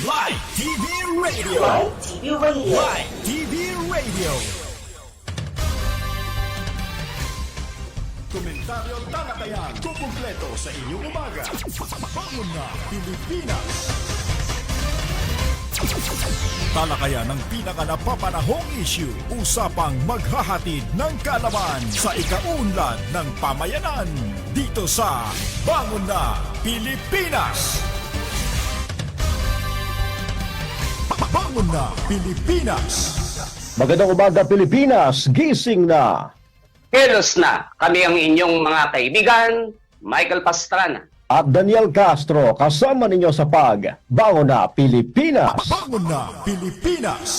Live TV Radio. Live TV Radio. Live TV Radio. Komentaryo talakayan kukumpleto sa inyong umaga. Bangon na Pilipinas. Talakayan ng pinakanapapanahong issue, usapang maghahatid ng kaalaman sa ikaunlad ng pamayanan dito sa Bangon na Pilipinas. Bangon na Pilipinas. Magandang umaga Pilipinas, gising na. Kilos na kami ang inyong mga kaibigan, Michael Pastrana. At Daniel Castro, kasama ninyo sa Bangon na Pilipinas. Bangon na Pilipinas.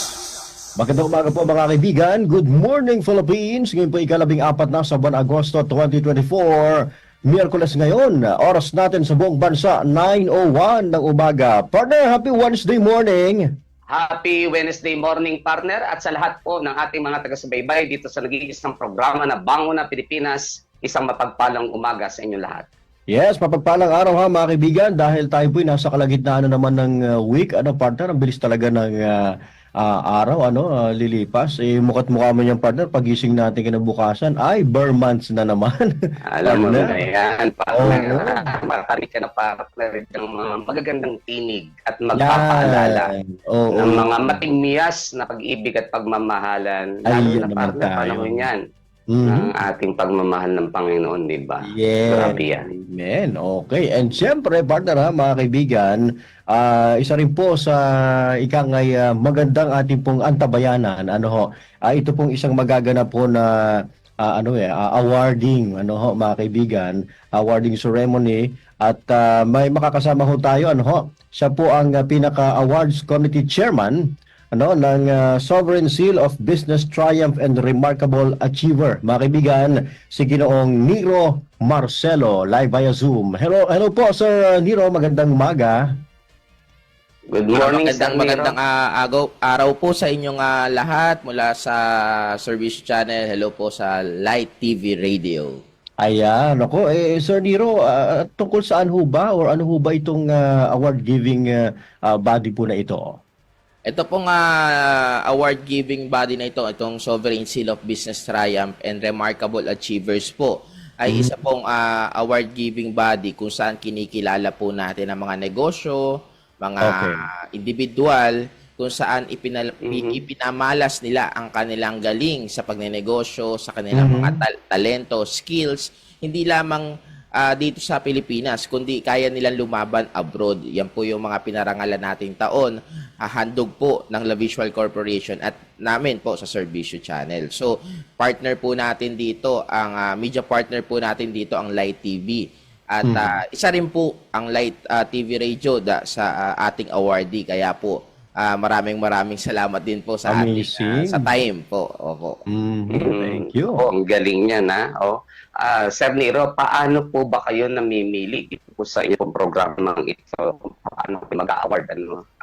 Magandang umaga po mga kaibigan. Good morning Philippines. Ngayon po ika-14 na sa buwan Agosto 2024. Miyerkules ngayon, oras natin sa buong bansa, 9:01 ng umaga. Partner, happy Wednesday morning. Happy Wednesday morning, partner, at sa lahat po ng ating mga taga-subaybay dito sa nag-iisang programa na Bangon na Pilipinas, isang mapagpalang umaga sa inyo lahat. Yes, mapagpalang araw ha mga kaibigan dahil tayo po'y nasa kalagitnaan naman ng week. Partner, ang bilis talaga ng araw, lilipas. Mukat mukha mo niyang partner, pagising natin kinabukasan, ay bare months na naman. Alam mo na yan, partner. Matarik ka na partner ng mga magagandang tinig at magpapaalala ng mga matingmiyas na pag-ibig at pagmamahalan. Lalo na partner, panahon yan. Ng ating pagmamahal ng Panginoon, di ba? Yes. Grabe yan. Amen. Okay. And siyempre, partner ha, mga kaibigan, isa rin po sa ikangay magandang ating pong antabayanan. Ito pong isang magaganap po na awarding, mga kaibigan, awarding ceremony. At may makakasama ho tayo, siya po ang pinaka-awards committee chairman ng Sovereign Seal of Business Triumph and Remarkable Achiever. Mga kaibigan, si Ginoong Niro Marcelo, live via Zoom. Hello po Sir Niro, magandang umaga. Good morning, magandang araw po sa inyong lahat mula sa Service Channel. Hello po sa Light TV Radio. Ayan, Sir Niro, tungkol saan ho ba or ano ho ba itong award-giving body po na ito? Ito pong award-giving body na ito, itong Sovereign Seal of Business Triumph and Remarkable Achievers po, ay isa pong award-giving body kung saan kinikilala po natin ang mga negosyo, mga individual, kung saan ipinamalas nila ang kanilang galing sa pagnenegosyo, sa kanilang mga talento, skills, hindi lamang dito sa Pilipinas, kundi kaya nilang lumaban abroad. Yan po yung mga pinarangalan nating taon. Handog po ng La Visual Corporation at namin po sa Servicio Channel. So, partner po natin dito, ang media partner po natin dito, ang Light TV. At isa rin po ang Light TV Radio sa ating awardee. Kaya po, maraming salamat din po sa ating sa time po. Opo. Thank you. Ang galing niya na. Sir Niro, paano po ba kayo namimili dito po sa inyong programa ito? Paano mag-award?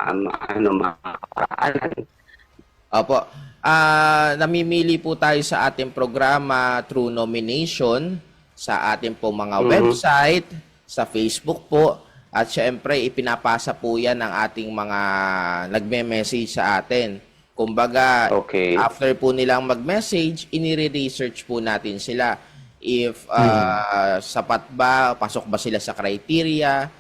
Ano mga paraanan? Opo. Namimili po tayo sa ating programa through nomination sa ating po mga website, sa Facebook po. At syempre, ipinapasa po yan ng ating mga nagme-message sa atin. Kumbaga, after po nilang mag-message, inire-research po natin sila. If sapat ba, pasok ba sila sa criteria,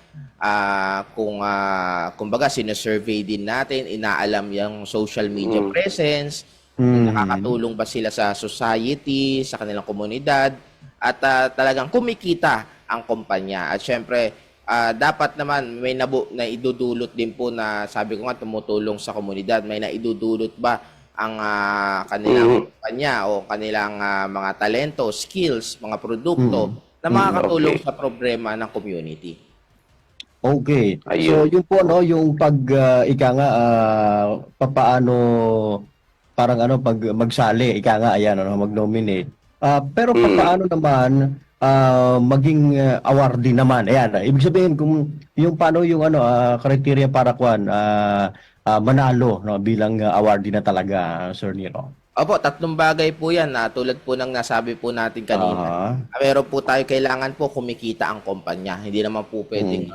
kumbaga sinesurvey din natin, inaalam yung social media presence, nakakatulong ba sila sa society, sa kanilang komunidad, at talagang kumikita ang kumpanya. At syempre, dapat naman may naidudulot din po na sabi ko nga tumutulong sa komunidad, may naidudulot ba ang kanilang kumpanya o kanilang mga talento, skills, mga produkto na makakatulong sa problema ng community. Okay. So yun po yung pag papaano parang pag magsali, mag-nominate. Pero papaano naman maging awardee naman. Ayan, ibig sabihin kung yung paano yung criteria para manalo bilang awardee na talaga, Sir Niro. Opo, tatlong bagay po yan. Tulad po ng nasabi po natin kanina. Meron po tayo, kailangan po kumikita ang kumpanya. Hindi naman po pwedeng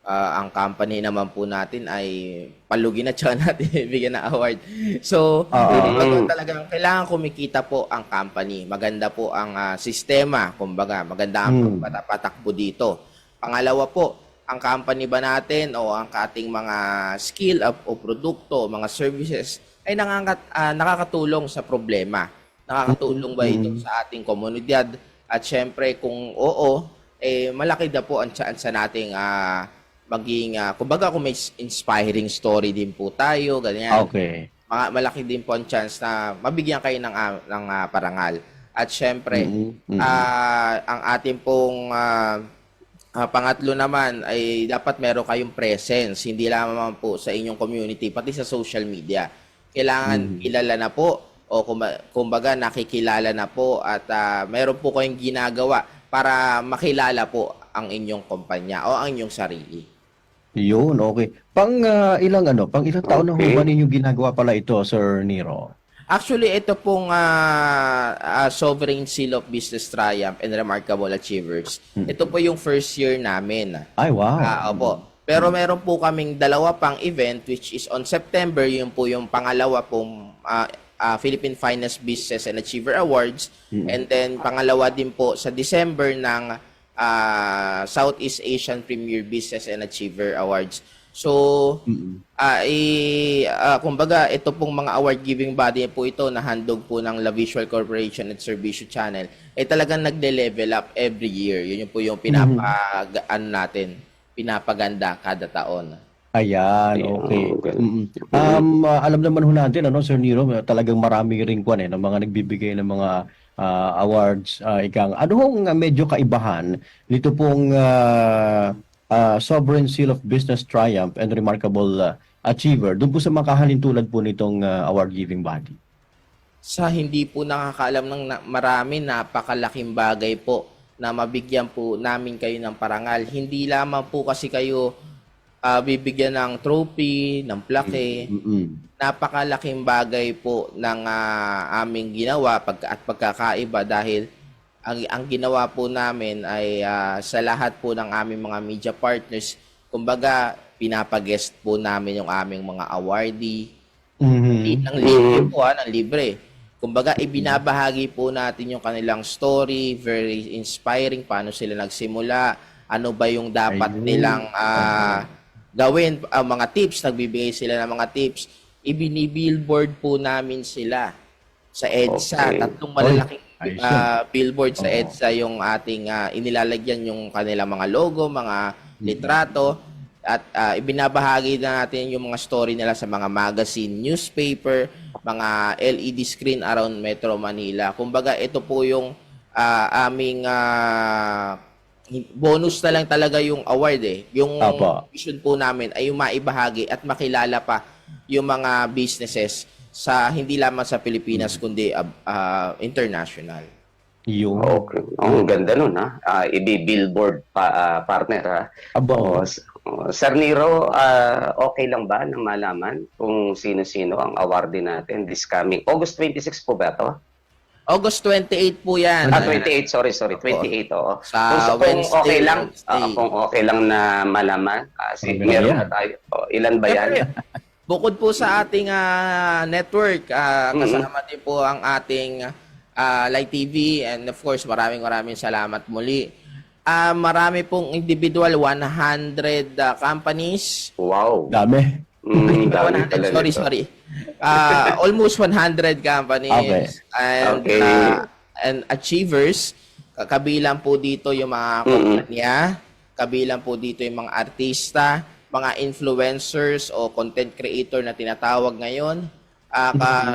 ang company naman po natin ay palugin at saka natin bigyan ng award. So, talagang kailangan kumikita po ang company. Maganda po ang sistema, kumbaga, maganda ang patakbo dito. Pangalawa po, ang company ba natin o ang ating mga skill o produkto, mga services ay nakakatulong sa problema. Nakakatulong ba ito sa ating komunidad? At syempre kung oo, malaki na po ang chance nating maging, kumbaga kung may inspiring story din po tayo, ganyan. Okay. Malaki din po ang chance na mabigyan kayo ng parangal. At syempre, ang ating pong pangatlo naman ay dapat meron kayong presence, hindi lamang po sa inyong community, pati sa social media. Kailangan kilala na po o kumbaga nakikilala na po at meron po kayong ginagawa para makilala po ang inyong kumpanya o ang inyong sarili. Yun, okay. Pang ilang taon na ho ba ninyo ginagawa pala ito, Sir Nero? Actually, ito pong Sovereign Seal of Business Triumph and Remarkable Achievers. Ito po yung first year namin. Ay, wow. Opo. Pero meron po kaming dalawa pang event which is on September, yun po yung pangalawa pong Philippine Finest Business and Achiever Awards. And then pangalawa din po sa December ng Southeast Asian Premier Business and Achiever Awards. So, kumbaga, ito pong mga award-giving body po ito na handog po ng La Visual Corporation at Servicio Channel, talagang nagle-level up every year. Yun yung po yung pinapaganda kada taon. Ayan, okay. Alam naman ho natin, Sir Nero, talagang marami rin ng mga nagbibigay ng mga awards. Ano hong medyo kaibahan nito pong Sovereign Seal of Business Triumph and Remarkable Achiever doon po sa makahalintulad po nitong award-giving body? Sa hindi po nakakaalam ng marami, napakalaking bagay po na mabigyan po namin kayo ng parangal. Hindi lamang po kasi kayo bibigyan ng trophy, ng plaque. Napakalaking bagay po ng aming ginawa at pagkakaiba dahil ang ginawa po namin ay sa lahat po ng aming mga media partners, kumbaga pinapag-guest po namin yung aming mga awardee. Ng libre po, ng libre. Kumbaga ibinabahagi po natin yung kanilang story, very inspiring, paano sila nagsimula, ano ba yung dapat nilang gawin, mga tips, nagbibigay sila ng mga tips. Ibinibillboard po namin sila sa EDSA. Tatlong malalaking billboard sa EDSA yung ating inilalagyan yung kanilang mga logo, mga litrato. At ibinabahagi na natin yung mga story nila sa mga magazine, newspaper, mga LED screen around Metro Manila. Kumbaga ito po yung aming bonus na lang talaga yung award Yung vision po namin ay yung maibahagi at makilala pa yung mga businesses sa hindi lamang sa Pilipinas kundi international. Okay. Ang ganda nun i-billboard partner Sir Nero, okay lang ba na malaman kung sino-sino ang awardee natin this coming August 26 po ba ito? August 28 po yan. 28, sorry, 28, oo. Sa Wednesday, Wednesday. Kung okay lang na malaman, meron na tayo. Ilan ba yan? Bukod po sa ating network, kasama din po ang ating Light TV and of course, maraming salamat muli. Marami pong individual, 100 companies. Wow. Dami. Dami talaga. Sorry. Almost 100 companies and achievers. Kabilang po dito yung mga kumpanya, kabilang po dito yung mga artista, mga influencers o content creator na tinatawag ngayon.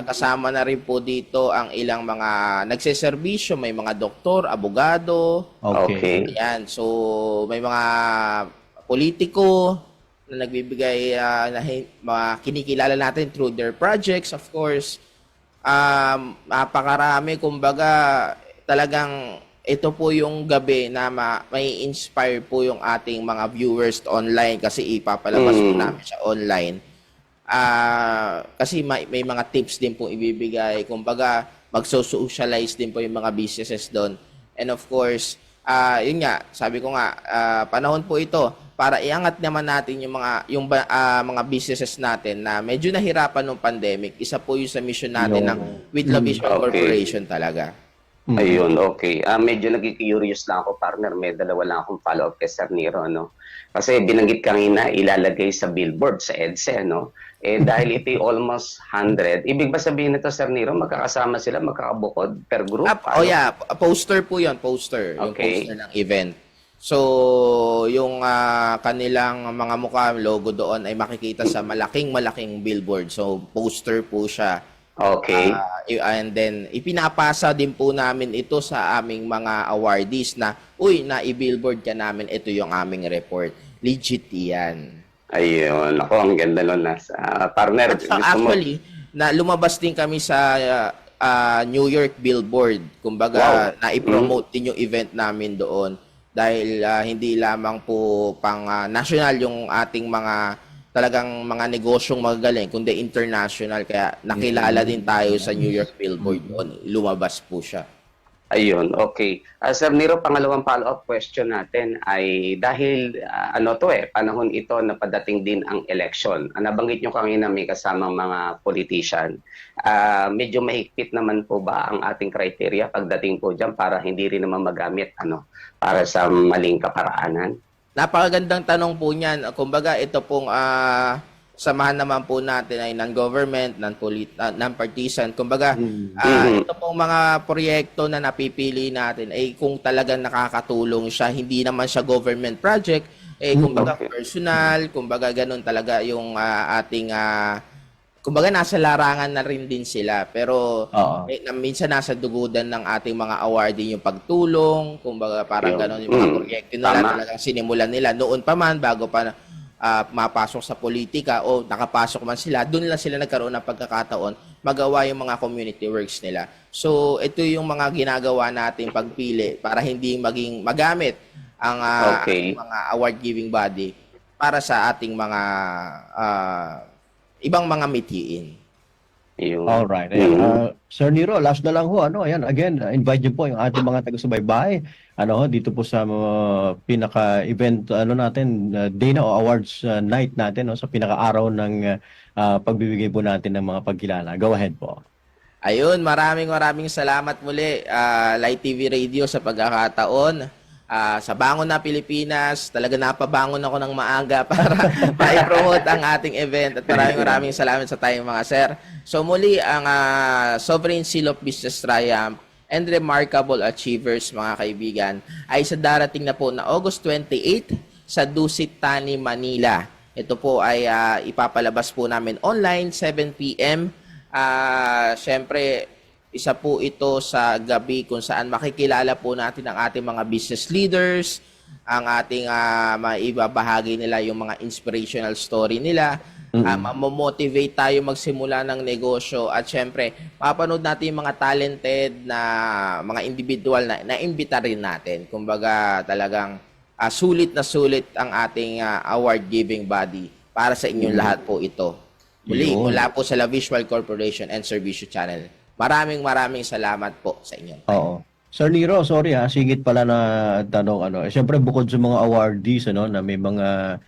Kasama na rin po dito ang ilang mga nagseserbisyo, may mga doktor, abogado. Okay. Ayan, so may mga politiko na nagbibigay mga kinikilala natin through their projects, of course. Napakarami, kumbaga talagang ito po yung gabi na may inspire po yung ating mga viewers online kasi ipapalabas po namin siya online. Kasi may mga tips din po ibibigay. Kumbaga, magso-socialize din po yung mga businesses doon. And of course, yun nga, sabi ko nga, panahon po ito para iangat naman natin yung mga businesses natin na medyo nahirapan ng pandemic. Isa po yung sa mission natin ng with La Visual Corporation talaga. Ayun, okay. Medyo nagki-curious lang ako, partner. May dalawa lang akong follow-up kay Sir Nero, no? Kasi binanggit kanina, ilalagay sa billboard, sa EDSA, no? Dahil ito almost 100, ibig ba sabihin nito, Sir Nero, magkakasama sila, magkakabukod per group? Yeah. Poster po yun, poster. Yung Okay. poster ng event. So, yung kanilang mga mukha, logo doon ay makikita sa malaking billboard. So, poster po siya. Okay. And then, ipinapasa din po namin ito sa aming mga awardees na, na-billboard ka namin, ito yung aming report. Legit yan. Ayun. Ako, ang ganda nun. Partner, gusto mo? Actually, na lumabas din kami sa New York Billboard. Kumbaga, na-promote din yung event namin doon. Dahil hindi lamang po pang national yung ating mga talagang mga negosyong magagaling, kundi international. Kaya nakilala din tayo sa New York Billboard doon. Lumabas po siya. Ayun, okay. Sir Nero, pangalawang follow-up question natin ay dahil panahon ito na padating din ang election. Nabanggit nyo kanina may kasamang mga politician. Medyo mahigpit naman po ba ang ating criteria pagdating po dyan para hindi rin naman magamit para sa maling kaparaanan? Napakagandang tanong po niyan. Kumbaga, ito pong samahan naman po natin ay non-government, non-partisan. Kumbaga, ito pong mga proyekto na napipili natin ay kung talagang nakakatulong siya, hindi naman siya government project, kumbaga personal, kumbaga ganun talaga yung ating kumbaga nasa larangan na rin din sila, pero minsan nasa dugudan ng ating mga awardee yung pagtulong, kumbaga parang ganun yung mga proyekto nila talagang sinimulan nila noon pa man bago pa mapasok sa politika o nakapasok man sila, doon lang sila nagkaroon ng pagkakataon magawa yung mga community works nila. So ito yung mga ginagawa nating pagpili para hindi maging magamit ang ating mga award giving body para sa ating mga ibang mga mithiin. All right. Sir Nero, last na lang ho. Ayan, again, invite niyo po yung ating mga taga-subaybay. Dito po sa pinaka-event natin, day na o awards night natin, sa pinaka-araw ng pagbibigay po natin ng mga pagkilala. Go ahead po. Ayun, maraming salamat muli, Light TV Radio sa pagkakataon. Sa Bangon na Pilipinas, talaga napabangon ako ng maaga para ma-promote ang ating event at maraming salamat sa tayong mga sir. So muli ang Sovereign Seal of Business Triumph and Remarkable Achievers, mga kaibigan, ay sa darating na po na August 28 sa Dusit Tani, Manila. Ito po ay ipapalabas po namin online 7 p.m. Siyempre, isa po ito sa gabi kung saan makikilala po natin ang ating mga business leaders, ang ating maibabahagi nila yung mga inspirational story nila, mamomotivate tayo magsimula ng negosyo at syempre, mapanood natin yung mga talented na mga individual na naimbita rin natin. Kumbaga talagang sulit na sulit ang ating award-giving body para sa inyong lahat po ito. Muli, mula po sa La Visual Corporation and Servicio Channel. Maraming salamat po sa inyo. Oo. Sir Nero, sorry singit pala na tanong Siyempre bukod sa mga awardees na may mga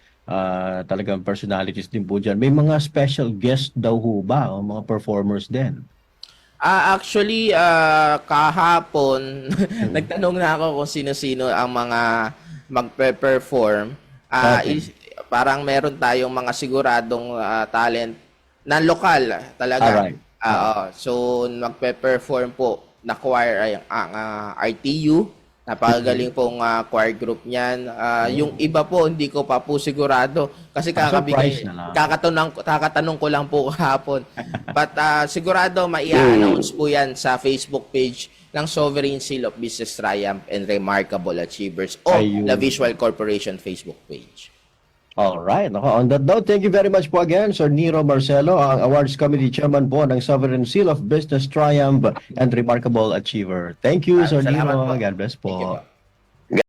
talagang personalities din po diyan. May mga special guest daw ho ba o mga performers din? Actually, kahapon nagtanong na ako kung sino-sino ang mga magpe-perform. Parang meron tayong mga siguradong talent na lokal talaga. Alright. So magpe-perform po na choir ay ang RTU. Napakagaling pong choir group niyan. Yung iba po hindi ko pa po sigurado kasi kakatanong ko lang po kahapon. But sigurado mai-announce po yan sa Facebook page ng Sovereign Seal of Business Triumph and Remarkable Achievers o La Visual Corporation Facebook page. Alright. On that note, thank you very much po again, Sir Nero Marcelo, ang Awards Committee Chairman po ng Sovereign Seal of Business Triumph and Remarkable Achiever. Thank you, Sir Nero. God bless po.